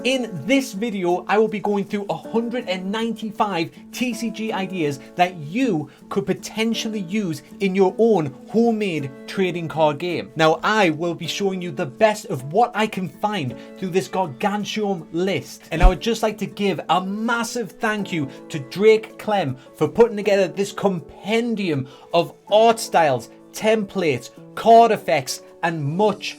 In this video, I will be going through 195 TCG ideas that you could potentially use in your own homemade trading card game. Now, I will be showing you the best of what I can find through this gargantuan list. And I would just like to give a massive thank you to Drake Clem for putting together this compendium of art styles, templates, card effects, and much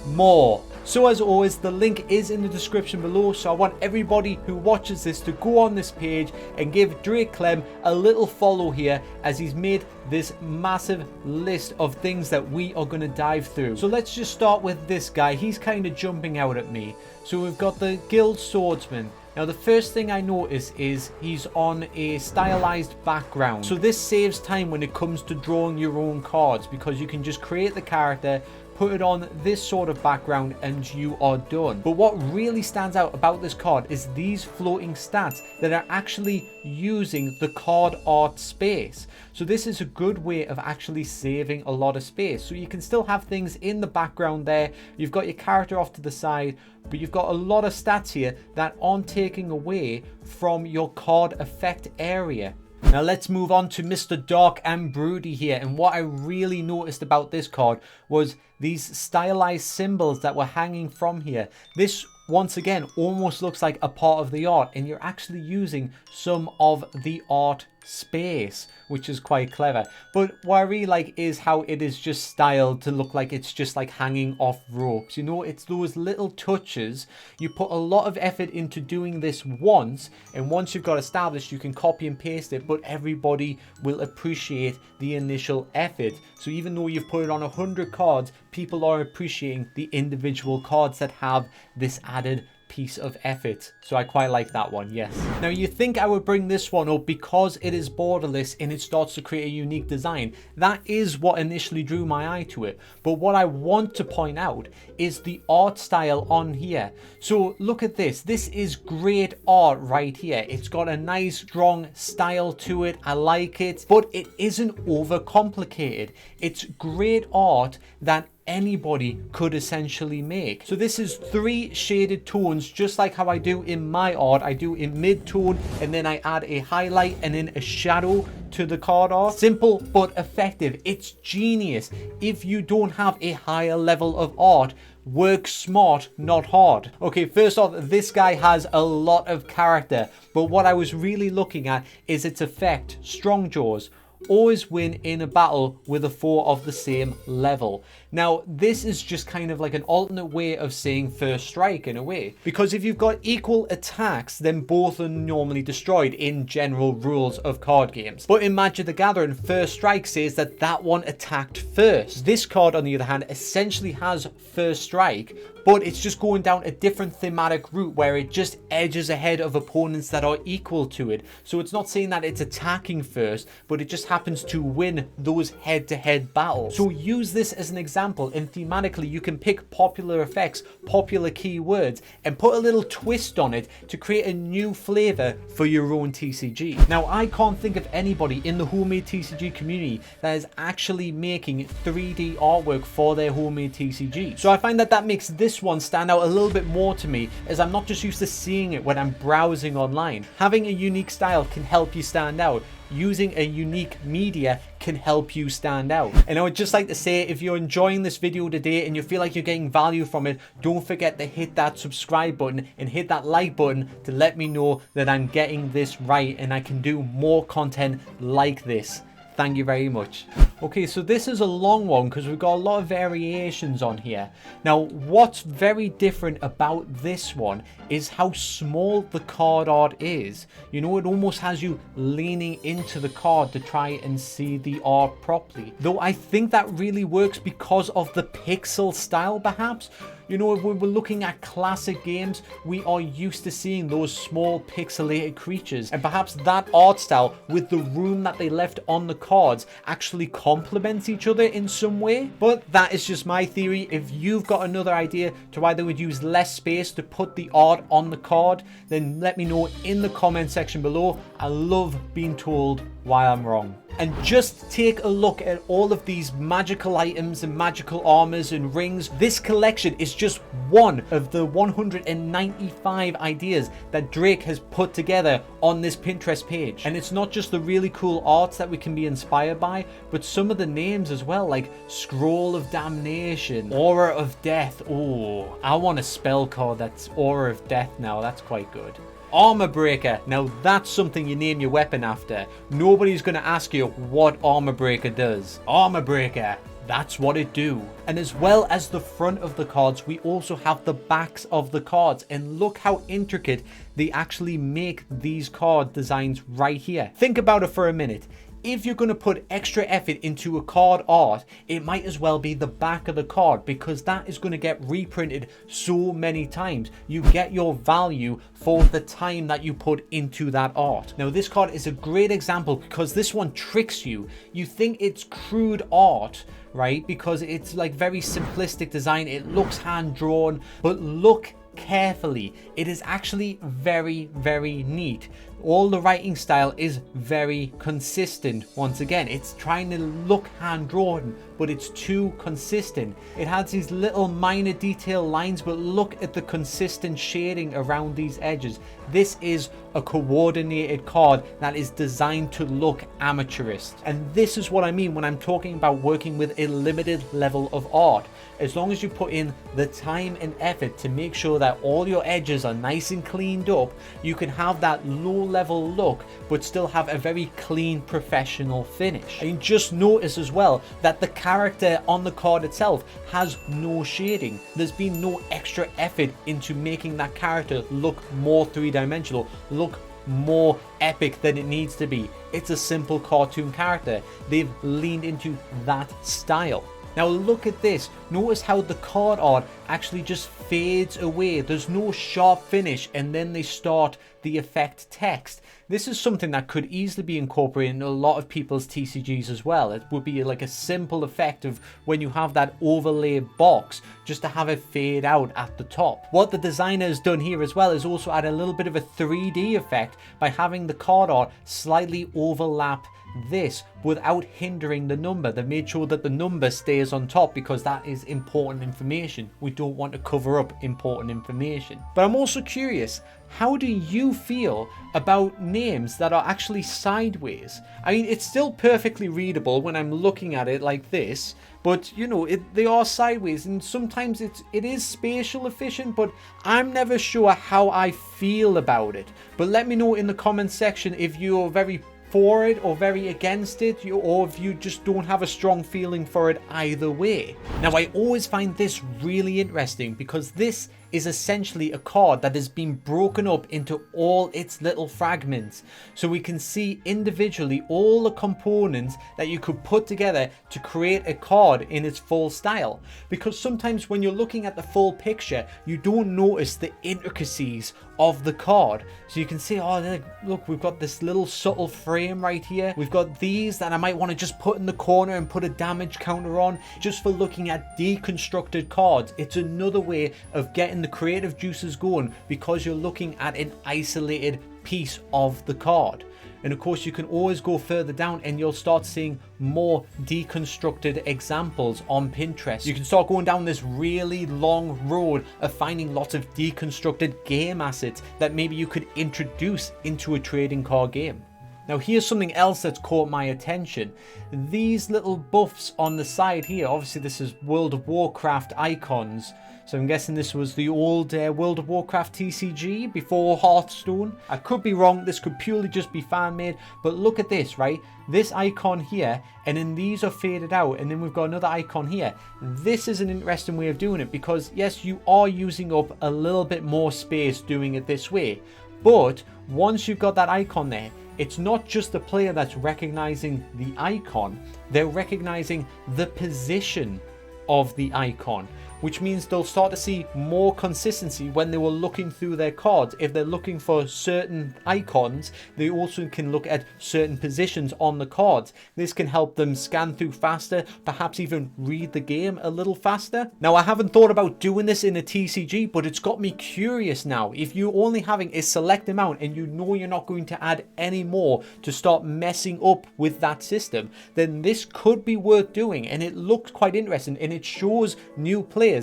more. So as always, the link is in the description below, so I want everybody who watches this to go on this page and give Drake Clem a little follow here, as he's made this massive list of things that we are going to dive through. So let's just start with this guy. He's kind of jumping out at me. So we've got the Guild Swordsman. Now the first thing I notice is he's on a stylized background. So this saves time when it comes to drawing your own cards, because you can just create the character, put it on this sort of background, and you are done. But what really stands out about this card is these floating stats that are actually using the card art space. So this is a good way of actually saving a lot of space. So you can still have things in the background there. You've got your character off to the side, but you've got a lot of stats here that aren't taking away from your card effect area. Now let's move on to Mr. Dark and Broody here, and what I really noticed about this card was these stylized symbols that were hanging from here. This once again almost looks like a part of the art, and you're actually using some of the art space, which is quite clever. But what I really like is how it is just styled to look like it's just like hanging off ropes. You know, it's those little touches. You put a lot of effort into doing this once, and once you've got established, you can copy and paste it, but everybody will appreciate the initial effort. So even though you've put it on 100 cards, people are appreciating the individual cards that have this added piece of effort. So I quite like that one, yes. Now you think I would bring this one up because it is borderless and it starts to create a unique design. That is what initially drew my eye to it. But what I want to point out is the art style on here. So look at this. This is great art right here. It's got a nice strong style to it. I like it, but it isn't overcomplicated. It's great art that anybody could essentially make. So this is 3 shaded tones, just like how I do in my art. I do in mid-tone, and then I add a highlight and then a shadow to the card art. Simple but effective. It's genius. If you don't have a higher level of art, work smart, not hard. Okay, first off, this guy has a lot of character, but what I was really looking at is its effect. Strong jaws. Always win in a battle with a 4 of the same level. Now, this is just kind of like an alternate way of saying first strike in a way. Because if you've got equal attacks, then both are normally destroyed in general rules of card games. But in Magic the Gathering, first strike says that that one attacked first. This card, on the other hand, essentially has first strike, but it's just going down a different thematic route where it just edges ahead of opponents that are equal to it. So it's not saying that it's attacking first, but it just happens to win those head-to-head battles. So use this as an example, and thematically you can pick popular effects, popular keywords, and put a little twist on it to create a new flavor for your own TCG. Now, I can't think of anybody in the homemade TCG community that is actually making 3D artwork for their homemade TCG. So I find that that makes this one stand out a little bit more to me, as I'm not just used to seeing it when I'm browsing online. Having a unique style can help you stand out. Using a unique media can help you stand out. And I would just like to say, if you're enjoying this video today and you feel like you're getting value from it, don't forget to hit that subscribe button and hit that like button to let me know that I'm getting this right and I can do more content like this. Thank you very much. Okay, so this is a long one because we've got a lot of variations on here. Now, what's very different about this one is how small the card art is. You know, it almost has you leaning into the card to try and see the art properly. Though I think that really works because of the pixel style, perhaps. You know, if we were looking at classic games, we are used to seeing those small pixelated creatures, and perhaps that art style with the room that they left on the cards actually complements each other in some way. But that is just my theory. If you've got another idea to why they would use less space to put the art on the card, then let me know in the comment section below. I love being told why I'm wrong. And just take a look at all of these magical items and magical armors and rings. This collection is just one of the 195 ideas that Drake has put together on this Pinterest page. And it's not just the really cool arts that we can be inspired by, but some of the names as well, like Scroll of Damnation, Aura of Death. Oh, I want a spell card that's Aura of Death now. That's quite good. Armor Breaker. Now that's something you name your weapon after. Nobody's going to ask you what Armor Breaker does. Armor Breaker. That's what it do. And as well as the front of the cards, we also have the backs of the cards. And look how intricate they actually make these card designs right here. Think about it for a minute. If you're going to put extra effort into a card art, it might as well be the back of the card, because that is going to get reprinted so many times. You get your value for the time that you put into that art. Now this card is a great example because this one tricks you. You think it's crude art, right? Because it's like very simplistic design. It looks hand drawn, but look carefully. It is actually very, very neat. All the writing style is very consistent. Once again, it's trying to look hand drawn, but it's too consistent. It has these little minor detail lines, but look at the consistent shading around these edges. This is a coordinated card that is designed to look amateurist. And this is what I mean when I'm talking about working with a limited level of art. As long as you put in the time and effort to make sure that all your edges are nice and cleaned up, you can have that low level look but still have a very clean professional finish. And just notice as well that the character on the card itself has no shading. There's been no extra effort into making that character look more three-dimensional, look more epic than it needs to be. It's a simple cartoon character. They've leaned into that style. Now look at this. Notice how the card art actually just fades away. There's no sharp finish, and then they start the effect text. This is something that could easily be incorporated in a lot of people's TCGs as well. It would be like a simple effect of when you have that overlay box, just to have it fade out at the top. What the designer has done here as well is also add a little bit of a 3D effect by having the card art slightly overlap this without hindering the number. They've made sure that the number stays on top because that is important information. We don't want to cover up important information. But I'm also curious, how do you feel about names that are actually sideways? I mean, it's still perfectly readable when I'm looking at it like this, but you know, they are sideways, and sometimes it is spatial efficient, but I'm never sure how I feel about it. But let me know in the comment section if you're very for it or very against it, or if you just don't have a strong feeling for it either way. Now I always find this really interesting because this is essentially a card that has been broken up into all its little fragments, so we can see individually all the components that you could put together to create a card in its full style. Because sometimes when you're looking at the full picture, you don't notice the intricacies of the card. So you can see, oh look, we've got this little subtle frame right here. We've got these that I might want to just put in the corner and put a damage counter on. Just for looking at deconstructed cards, it's another way of getting the creative juices going because you're looking at an isolated piece of the card. And of course you can always go further down and you'll start seeing more deconstructed examples on Pinterest. You can start going down this really long road of finding lots of deconstructed game assets that maybe you could introduce into a trading card game. Now here's something else that's caught my attention. These little buffs on the side here, obviously this is World of Warcraft icons. So I'm guessing this was the old World of Warcraft TCG before Hearthstone. I could be wrong, this could purely just be fan made, but look at this, right? This icon here, and then these are faded out, and then we've got another icon here. This is an interesting way of doing it because yes, you are using up a little bit more space doing it this way. But once you've got that icon there, it's not just the player that's recognizing the icon, they're recognizing the position of the icon, which means they'll start to see more consistency when they were looking through their cards. If they're looking for certain icons, they also can look at certain positions on the cards. This can help them scan through faster, perhaps even read the game a little faster. Now, I haven't thought about doing this in a TCG, but it's got me curious now. If you're only having a select amount and you know you're not going to add any more to start messing up with that system, then this could be worth doing, and it looks quite interesting, and it shows new players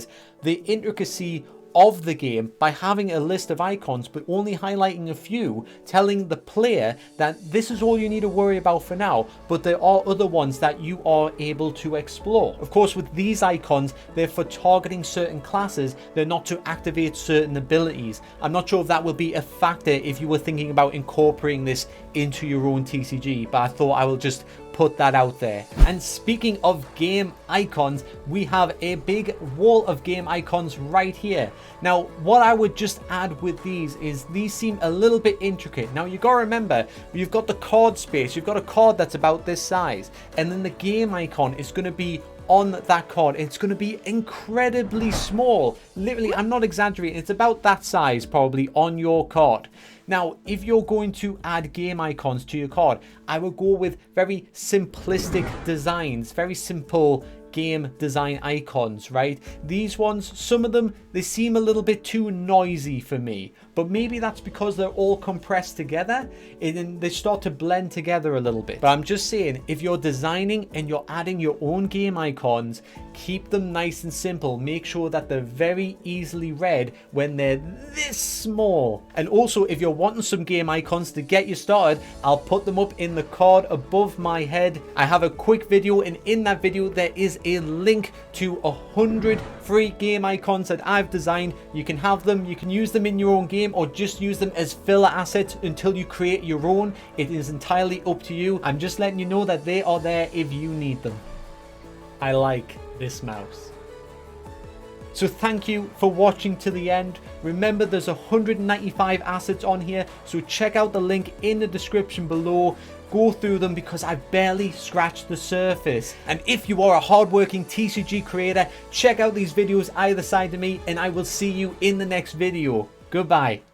the intricacy of the game by having a list of icons but only highlighting a few, telling the player that this is all you need to worry about for now, but there are other ones that you are able to explore. Of course, with these icons, they're for targeting certain classes, they're not to activate certain abilities. I'm not sure if that will be a factor if you were thinking about incorporating this into your own TCG, but I thought I will just put that out there. And speaking of game icons, we have a big wall of game icons right here. Now, what I would just add with these is these seem a little bit intricate. Now, you gotta remember, you've got the card space, you've got a card that's about this size, and then the game icon is going to be on that card. It's going to be incredibly small. Literally, I'm not exaggerating, it's about that size probably on your card. Now, if you're going to add game icons to your card, I would go with very simplistic designs, very simple game design icons, right? These ones, some of them, they seem a little bit too noisy for me, but maybe that's because they're all compressed together and they start to blend together a little bit. But I'm just saying, if you're designing and you're adding your own game icons, keep them nice and simple. Make sure that they're very easily read when they're this small. And also, if you're wanting some game icons to get you started, I'll put them up in the card above my head. I have a quick video, and in that video there is a link to 100 free game icons that I've designed. You can have them, you can use them in your own game, or just use them as filler assets until you create your own. It is entirely up to you. I'm just letting you know that they are there if you need them. I like this mouse. So thank you for watching to the end. Remember, there's 195 assets on here, so check out the link in the description below. Go through them because I barely scratched the surface. And if you are a hardworking TCG creator, check out these videos either side of me, and I will see you in the next video. Goodbye.